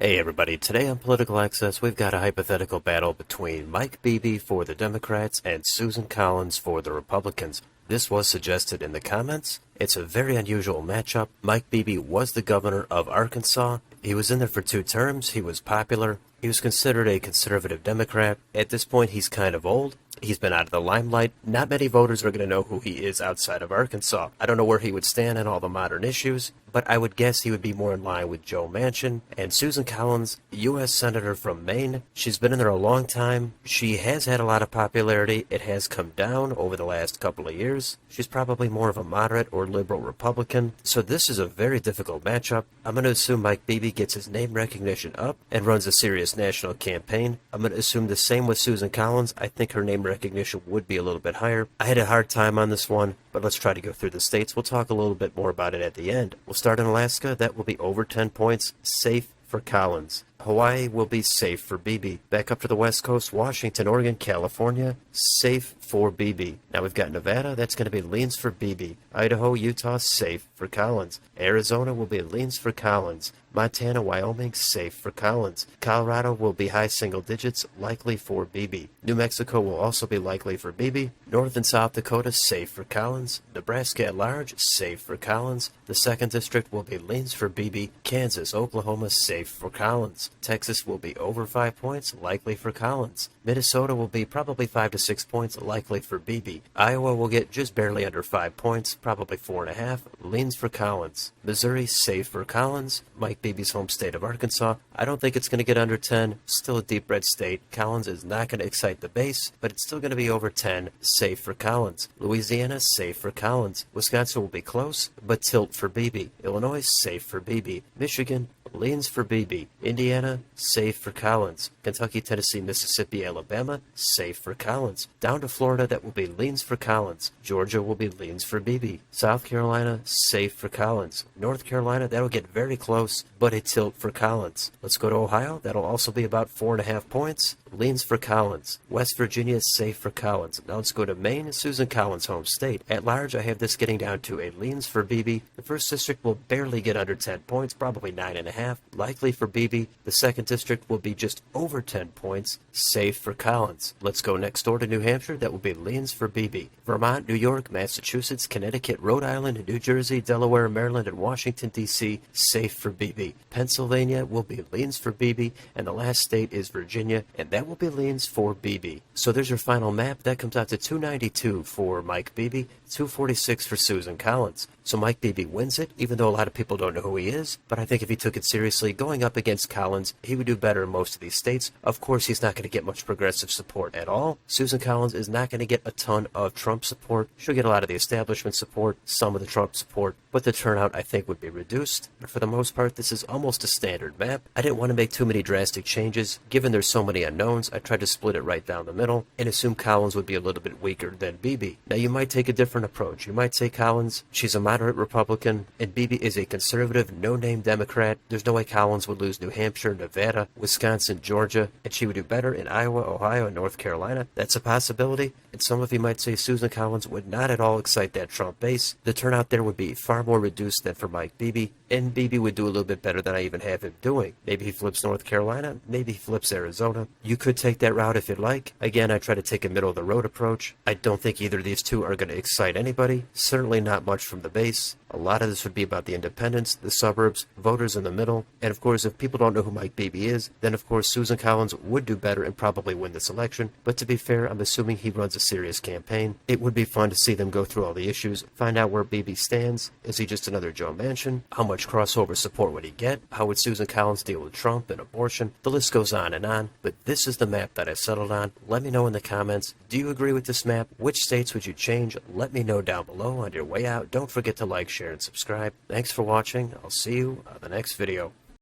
Hey everybody, today on Political Access we've got a hypothetical battle between Mike Beebe for the Democrats and Susan Collins for the Republicans. This was suggested in the comments. It's a very unusual matchup. Mike Beebe was the governor of Arkansas. He was in there for 2 terms. He was popular. He was considered a conservative Democrat. At this point, he's kind of old. He's been out of the limelight. Not many voters are going to know who he is outside of Arkansas. I don't know where he would stand on all the modern issues, but I would guess he would be more in line with Joe Manchin. And Susan Collins, U.S. Senator from Maine, she's been in there a long time. She has had a lot of popularity. It has come down over the last couple of years. She's probably more of a moderate or liberal Republican. So this is a very difficult matchup. I'm going to assume Mike Beebe gets his name recognition up and runs a serious national campaign. I'm going to assume the same with Susan Collins. I think her name recognition would be a little bit higher. I had a hard time on this one, but let's try to go through the states. We'll talk a little bit more about it at the end. We'll start in Alaska. That will be over 10 points, safe for Collins. Hawaii will be safe for Beebe. Back up to the West Coast, Washington, Oregon, California, safe for Beebe. Now we've got Nevada, that's going to be leans for Beebe. Idaho, Utah, safe for Collins. Arizona will be leans for Collins. Montana, Wyoming, safe for Collins. Colorado will be high single digits, likely for Beebe. New Mexico will also be likely for Beebe. North and South Dakota, safe for Collins. Nebraska at large, safe for Collins. The 2nd District will be leans for Beebe. Kansas, Oklahoma, safe for Collins. Texas will be over 5 points, likely for Collins. Minnesota will be probably 5 to 6 points, likely for Beebe. Iowa will get just barely under 5 points, probably 4.5, leans for Collins. Missouri, safe for Collins. Mike Beebe's home state of Arkansas, I don't think it's going to get under 10. Still a deep red state. Collins is not going to excite the base, but it's still going to be over 10, safe for Collins. Louisiana, safe for Collins. Wisconsin will be close, but tilt for Beebe. Illinois, safe for Beebe. Michigan, leans for Beebe. Indiana, safe for Collins. Kentucky, Tennessee, Mississippi, Alabama, safe for Collins. Down to Florida, that will be leans for Collins. Georgia will be leans for Beebe. South Carolina, safe for Collins. North Carolina, that'll get very close, but a tilt for Collins. Let's go to Ohio. That'll also be about 4.5 points. Leans for Collins. West Virginia, safe for Collins. Now let's go to Maine, Susan Collins' home state. At large, I have this getting down to a leans for Beebe. The 1st District will barely get under 10 points, probably 9.5, likely for Beebe. The 2nd District will be just over 10 points, safe for Collins. Let's go next door to New Hampshire. That will be leans for Beebe. Vermont, New York, Massachusetts, Connecticut, Rhode Island, New Jersey, Delaware, Maryland, and Washington, D.C., safe for Beebe. Pennsylvania will be leans for Beebe, and the last state is Virginia, and that will be leans for Beebe. So there's your final map. That comes out to 292 for Mike Beebe, 246 for Susan Collins. So Mike Beebe wins it, even though a lot of people don't know who he is. But I think if he took it seriously, going up against Collins, he would do better in most of these states. Of course, he's not going to get much progressive support at all. Susan Collins is not going to get a ton of Trump support. She'll get a lot of the establishment support, some of the Trump support, but the turnout, I think, would be reduced. But for the most part, this is almost a standard map. I didn't want to make too many drastic changes. Given there's so many unknowns, I tried to split it right down the middle and assume Collins would be a little bit weaker than Beebe. Now, you might take a different approach. You might say Collins, she's a moderate Republican, and Beebe is a conservative, no-name Democrat. There's no way Collins would lose New Hampshire, Nevada, Wisconsin, Georgia, and she would do better in Iowa, Ohio, and North Carolina. That's a possibility. And some of you might say Susan Collins would not at all excite that Trump base. The turnout there would be far more reduced than for Mike Beebe, and Beebe would do a little bit better than I even have him doing. Maybe he flips North Carolina, maybe he flips Arizona. You could take that route if you'd like. Again, I try to take a middle-of-the-road approach. I don't think either of these two are going to excite anybody. Certainly not much from the base. A lot of this would be about the independents, the suburbs, voters in the middle. And of course, if people don't know who Mike Beebe is, then of course Susan Collins would do better and probably win this election. But to be fair, I'm assuming he runs a serious campaign. It would be fun to see them go through all the issues, find out where Beebe stands. Is he just another Joe Manchin? How much crossover support would he get? How would Susan Collins deal with Trump and abortion? The list goes on and on, but this is the map that I settled on. Let me know in the comments. Do you agree with this map? Which states would you change? Let me know down below on your way out. Don't forget to like, share, and subscribe. Thanks for watching. I'll see you on the next video.